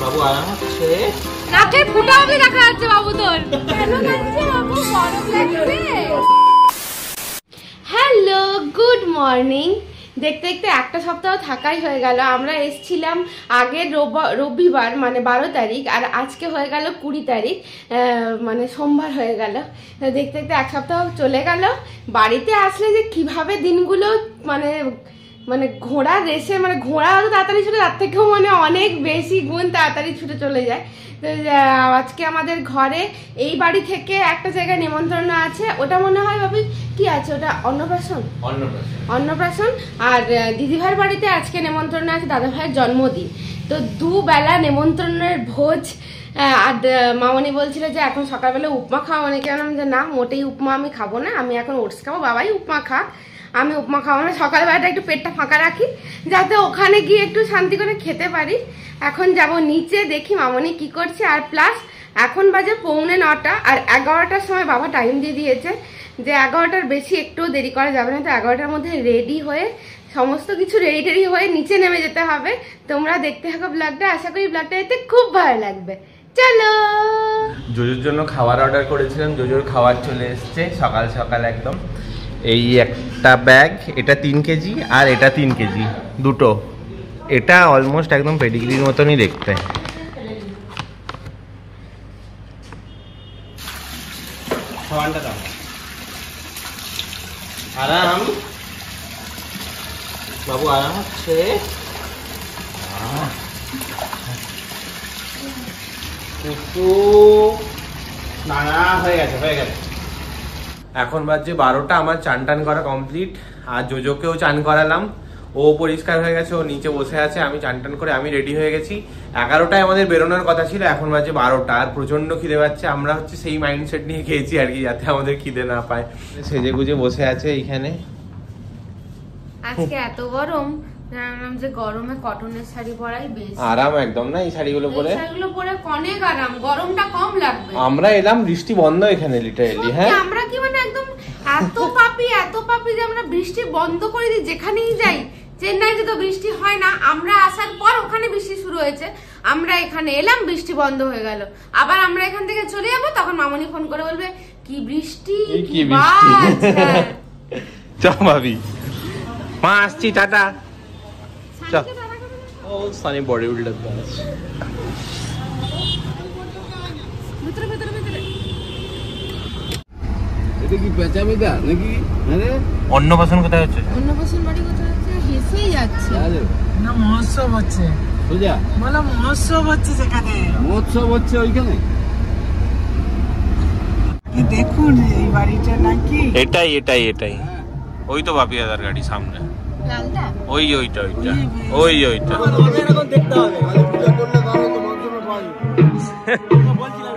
বাবু আরাম হচ্ছে। নাকে ফুটা অবধি দেখা যাচ্ছে বাবু তোর। কেন কাঁদছে বাবু? গরম লাগছে। Hello, good morning. দেখতে দেখতে একটা সপ্তাহ থাকাই হয়ে গেল। আমরা এসেছিলাম আগের রবিবার মানে 12 তারিখ, আর আজকে হয়ে গেল 20 তারিখ, মানে সোমবার হয়ে গেল। দেখতে দেখতে এক সপ্তাহ চলে গেল। বাড়িতে আসলে যে কিভাবে দিনগুলো মানে মানে ঘোড়ার রেসে, মানে ঘোড়া হয়তো তাড়াতাড়ি ছুটে, তার থেকেও মানে অনেক বেশি গুণ তাড়াতাড়ি ছুটে চলে যায়। তো আজকে আমাদের ঘরে এই বাড়ি থেকে একটা জায়গায় নেমন্তন্ন আছে। ওটা মনে হয় ভাবি কি আছে ওটা, অন্নপ্রাশন। অন্নপ্রাশন। আর দিদিভাইয়ের বাড়িতে আজকে নেমন্তন্ন আছে, দাদা ভাইয়ের জন্মদিন। তো দুবেলা নেমন্তন্নের ভোজ। আর মামনি বলছিল যে এখন সকালবেলা উপমা খাওয়া, অনেকে বললাম যে না, মোটেই উপমা আমি খাবো না, আমি এখন ওটস খাবো। বাবাই উপমা খাক, আমি উপমা খাবো না। সকালবেলাটা একটু পেটটা ফাঁকা রাখি যাতে ওখানে গিয়ে একটু শান্তি করে খেতে পারি। এখন যাব নিচে, দেখি মামনি কি করছে। আর প্লাস এখন বাজে 8:45, আর 11টার সময় বাবা টাইম দিয়ে দিয়েছে যে 11টার বেশি একটু দেরি করা যাবে না। তো 11টার মধ্যে রেডি হয়ে সমস্ত কিছু রেডি হয়ে নিচে নেমে যেতে হবে। তোমরা দেখতে থাকো ব্লগটা, আশা করি ব্লগটা এতে খুব ভালো লাগবে। চলো। জোজোর জন্য খাবার অর্ডার করেছিলাম, জোজোর খাবার চলে এসছে সকাল সকাল একদম। এই একটা ব্যাগ, এটা 3 কেজি আর এটা 3 কেজি দুটো। এটা অলমোস্ট একদম পেডিগ্রির মতনই দেখতে। খাবারটা দাও। আরাম বাবু, আরাম হচ্ছে। না হয়ে গেছে হয়ে গেছে। এখন বাজে 12টা, আমার চান টান করা কমপ্লিট। আর জোজোকেও চান করালাম, ও পরিষ্কার হয়ে গেছে, ও নিচে বসে আছে। আমি চান টান করে আমি রেডি হয়ে গেছি। 11টায় আমাদের বেরোনোর কথা ছিল, এখন বাজে 12টা। আর প্রচন্ড খিদে পাচ্ছে। আমরা হচ্ছে সেই মাইন্ডসেট নিয়ে খেয়েছি আর কি, যাতে আমাদের খিদে না পায়। সেজে গুজে বসে আছে এইখানে। আজকে এত গরম, জানলাম যে গরমে কটনের শাড়ি পরাই বেশ আরাম একদম না এই শাড়িগুলো পরে। শাড়িগুলো পরে অনেক আরাম, গরমটা কম লাগবে। আমরা এলাম বৃষ্টি বন্ধ এখানে লিটারালি। হ্যাঁ, আমরা কি মানে একদম এত পাপি যে আমরা বৃষ্টি বন্ধ করে দিই যেখানেই যাই। চেন্নাইতে তো বৃষ্টি হয় না, আমরা আসার পর ওখানে বৃষ্টি শুরু হয়েছে, আমরা এখানে এলাম বৃষ্টি বন্ধ হয়ে গেল। আবার আমরা এখান থেকে চলে যাবো, তখন মামনি ফোন করে বলবে কি বৃষ্টি কি বৃষ্টি। চল ভাবি, মা আসছি, টাটা। ও সানি বডি বিল্ডার দাস। ভিতরে ভিতরে ভিতরে এটা কি পেঁচামিদা নাকি? আরে অন্নপ্রাশন কোথায় হচ্ছে? অন্নপ্রাশন বাড়ি কোথায় হচ্ছে? হেসেই যাচ্ছে না, মহোৎসব হচ্ছে। সোজা বলা মহোৎসব হচ্ছে, সেখানে মহোৎসব হচ্ছে ওইখানে। কি দেখুন এই বাড়িটা নাকি? এটাই ওই তো বাপি দাদার গাড়ি সামনে, লালটা ওইটা দেখতে হবে, মানে পূজা করলে তাহলে তো মন্ত্র পাওয়া যাবে। বলছিলাম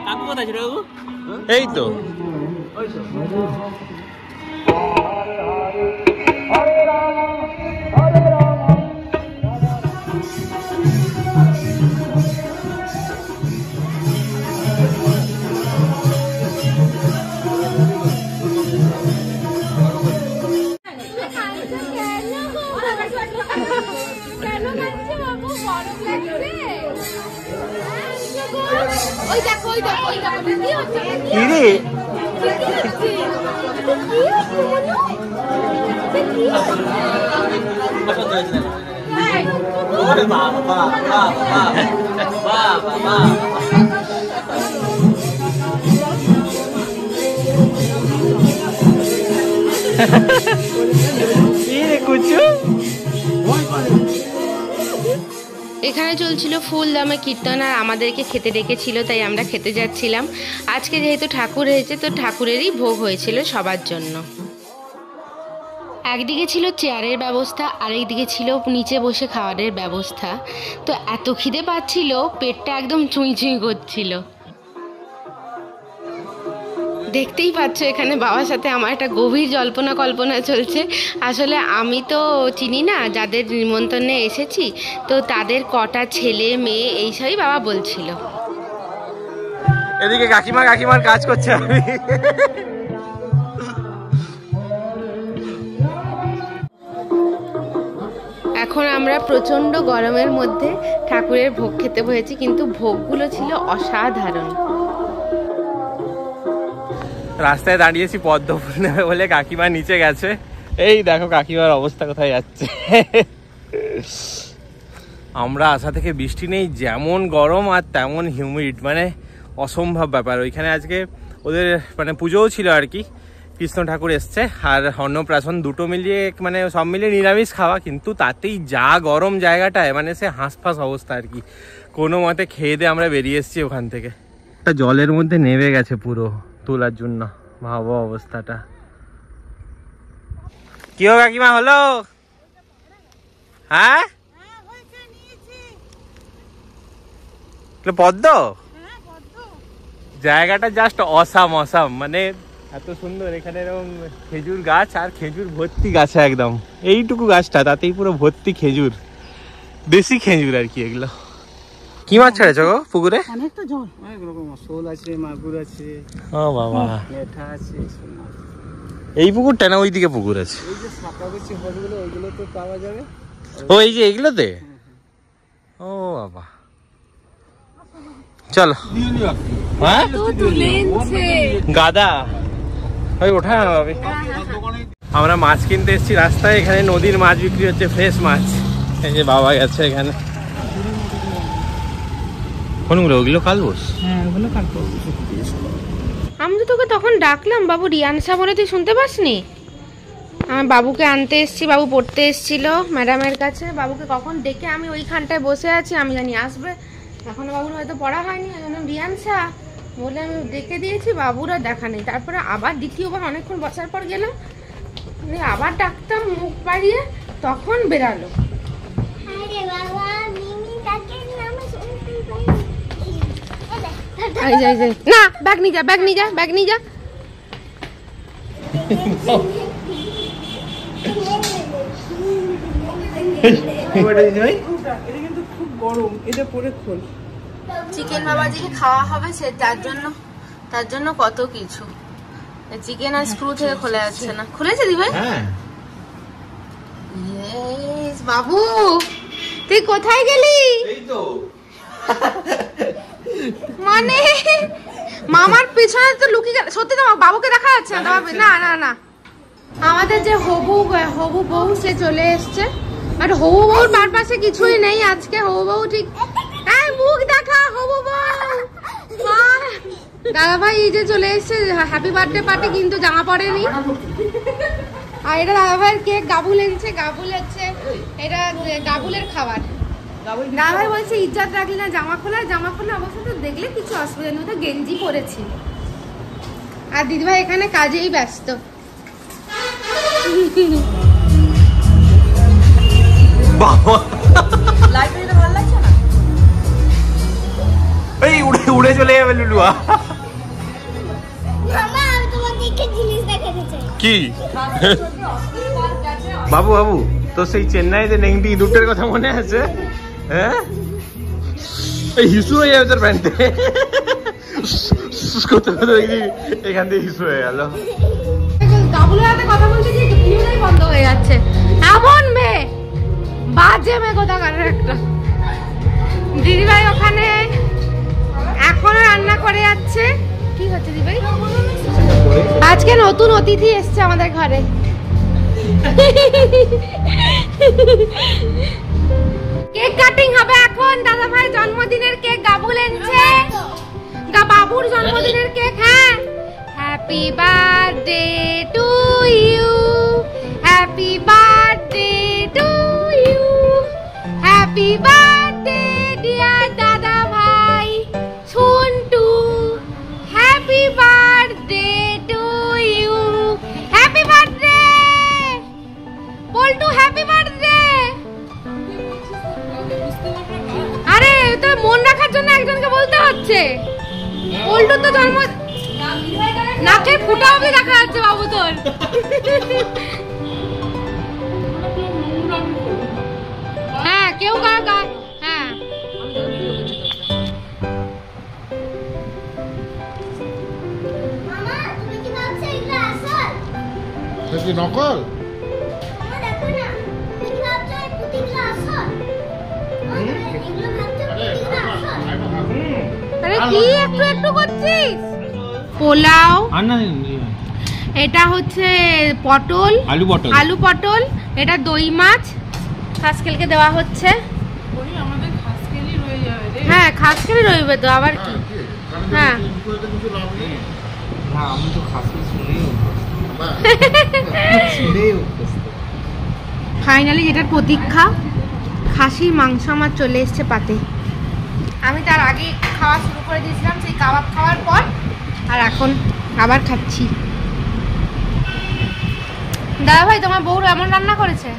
কাকু কোথায় ছিল বাবু? এই তো এখানে চলছিল ফুল দামে কীর্তন, আর আমাদেরকে খেতে ডেকেছিল, তাই আমরা খেতে যাচ্ছিলাম। আজকে যেহেতু ঠাকুর হয়েছে, তো ঠাকুরেরই ভোগ হয়েছিল সবার জন্য। একদিকে ছিল চেয়ারের ব্যবস্থা, আরেকদিকে ছিল নিচে বসে খাওয়ারের ব্যবস্থা। তো এত খিদে পাচ্ছিল, পেটটা একদম চুঁই চুঁই করছিল। দেখতেই পাচ্ছ এখানে বাবার সাথে আমার একটা গভীর কল্পনা চলছে। আসলে আমি তো চিনি না যাদের নিমন্ত্রণে এসেছি, তো তাদের কটা ছেলে মেয়ে এইসবই বাবা বলছিল। এদিকে কাকিমার কাজ করছে আমি। এখন আমরা প্রচন্ড গরমের মধ্যে ঠাকুরের ভোগ খেতে বসেছি, কিন্তু ভোগগুলো ছিল অসাধারণ। রাস্তায় দাঁড়িয়েছি পদ্ম ফুল নেবে বলে, কাকিমা নিচে গেছে। এই দেখো কাকিমার অবস্থা কোথায় যাচ্ছে। আমরা আসা থেকে বৃষ্টি নেই, যেমন গরম আর তেমন হিউমিড, মানে অসম্ভব ব্যাপার। ওইখানে আজকে ওদের মানে পুজোও ছিল আর কি, কৃষ্ণ ঠাকুর এসছে আর অন্নপ্রাশন, দুটো মিলিয়ে মানে সব মিলিয়ে নিরামিষ খাওয়া, কিন্তু তাতেই যা গরম জায়গাটায়, মানে সে হাঁসফাঁস অবস্থা আর কি। কোনো মতে খেয়ে দিয়ে আমরা বেরিয়ে এসেছি ওখান থেকে। জলের মধ্যে নেমে গেছে পুরো তোলার জন্য, ভাবো অবস্থাটা। কি হো কাকিমা, হলো? হ্যাঁ পদ্ম জায়গাটা জাস্ট অসাম অসাম, মানে এত সুন্দর। এখানে এরকম খেজুর গাছ আর খেজুর ভর্তি গাছে একদম, এইটুকু গাছটা তাতেই পুরো ভর্তি খেজুর, দেশি খেজুর আর কি এগুলো। কি মাছ ছেড়েছো গো পুকুরে? অনেকটা জল, অনেক রকম শোল আছে, মাগুর আছে, ও বাবা, লেঠা আছে। এই পুকুরটা না ওইদিকে পুকুর আছে? এই যে শাখা বেশি হলগুলো ওইগুলো তো পাওয়া যাবে। ও এই যে এইগুলোতে? ও বাবা, চলো। হ্যাঁ গাদা ওই ওঠা হবে। আমরা মাছ কিনতে এসেছি রাস্তায়, এখানে নদীর মাছ বিক্রি হচ্ছে, ফ্রেশ মাছ। এই যে বাবা গেছে এখানে। কোনগুলো? ওগুলো কালবোস? হ্যাঁ ওগুলো কালবোস। আমি তো তোকে তখন ডাকলাম বাবু, রিয়ানসা বলে, তুই শুনতে পাসনি? আমি বাবুকে আনতে এসেছি, বাবু পড়তে এসেছিল ম্যাডামের কাছে। বাবুকে কখন ডেকে আমি ওইখানটায় বসে আছি, আমি জানি আসবে, এখনো বাবুর হয়তো পড়া হয়নি, ওই জন্য রিয়ানসা বলে আমি ডেকে দিয়েছি, বাবুর আর দেখা নেই। তারপরে আবার দ্বিতীয়বার অনেকক্ষণ বসার পর গেলাম, আবার ডাকতাম মুখ বাড়িয়ে, তখন বেরালো। না ব্যাগ নিয়ে যা, ব্যাগ নিয়ে যা, ব্যাগ নিয়ে যা। চিকেন বাবাজিকে খাওয়া হবে, সে তার জন্য কত কিছু। চিকেন আর স্ক্রু থেকে খোলা যাচ্ছে না। খুলেছে দি ভাই? বাবু তুই কোথায় গেলি? মানে মামার পিছনে তো লুকিয়ে গেল। সত্যি তো বাবুকে দেখা যাচ্ছে না। না না না, আমাদের যে হবু বউ সে চলে এসছে, আর হবু বউর পারপাসে কিছুই নেই আজকে। হবু বউ ঠিক, মুখ দেখা হবু বউ। দাদা ভাই এই যে চলে এসছে হ্যাপি বার্থডে পার্টি, কিন্তু জামা পরেনি। আর এটা দাদা ভাইয়ের কেক, গাবুল এনেছে, গাবুল হচ্ছে এটা গাবুলের খাবার। দাদা ভাই বলছে ইজ্জত রাখলি না জামা খোলা, জামা খোলা অবশ্য তো দেখলে কিছু অসুবিধা নেই, তো গেঞ্জি পরেছি। আর দিদিভাই এখানে কাজেই ব্যস্ত। উড়ে চলে যাবে লুলুয়া। কি বাবু বাবু তো সেই চেন্নাইতে নেংটি ইঁদুরটার কথা মনে আছে? হ্যাঁ হিসু হয়ে যাবে তোর প্যান্টে, এখান থেকে হিসু হয়ে গেল। গাবুলের হাতে কথা বলতে গিয়ে ভিডিওটাই বন্ধ হয়ে যাচ্ছে। এমন মেয়ে, বাজে মেয়ে কোথাকার একটা। দিদিভাই ওখানে এখনো রান্না করে যাচ্ছে। কি হচ্ছে দিদিভাই? আজকে নতুন অতিথি এসছে আমাদের ঘরে। কেক কাটিং হবে এখন। দাদা ভাই জন্মদিনের কেক গাবুল এনেছে, বাবুর জন্মদিনের কেক। হ্যাঁ, happy birthday to you, happy birthday to you, happy birthday dear দাদা ভাই Santu, happy birthday to you, happy birthday Boltu, happy birthday. আরে তো মন রাখার জন্য একজনকে বলতে হচ্ছে। বল্টু তো জন্ম, নাকে ফুটা অবধি দেখা যাচ্ছে বাবু তোর। হ্যাঁ কেউ হ্যাঁ নকল শুরু করছিস? পোলাও, এটা হচ্ছে পটল, আলু পটল, এটা দই মাছ খাসকেলকে দেওয়া হচ্ছে। হ্যাঁ খাসকেলই রইবে তো, আবার কি। হ্যাঁ ফাইনালি যেটার প্রতীক্ষা, খাসির মাংস আমার চলে এসছে পাতে। আমি তার আগে খাওয়া শুরু করে দিয়েছিলাম সেই কাবাব খাওয়ার পর, আর এখন আবার খাচ্ছি। দাদা ভাই তোমার বউ এমন রান্না করেছে?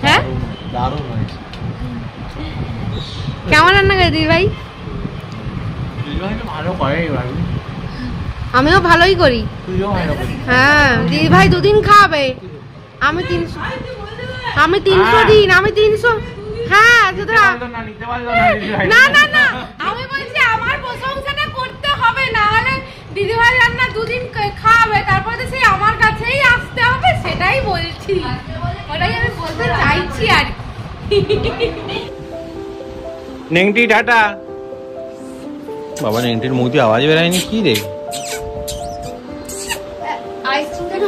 হ্যাঁ কেমন রান্না করে দিদি ভাই? আমিও ভালোই করি। হ্যাঁ দিদি ভাই 2 দিন খাবে, আমি 300 দিন, আমি 300। হ্যাঁ না না না, আমি বলছি আমার প্রশংসাটা করতে হবে, না হলে দিদি ভাই রান্না 2 দিন খাবে, তারপরে তো সেই আমার কাছেই আসতে হবে, সেটাই বলছি, ওটাই আমি বলতে চাইছি আর কি। নেংটি টাটা। বাবা নেংটির মুখ দিয়ে আওয়াজ বেরায়নি কি রে? আইসক্রিম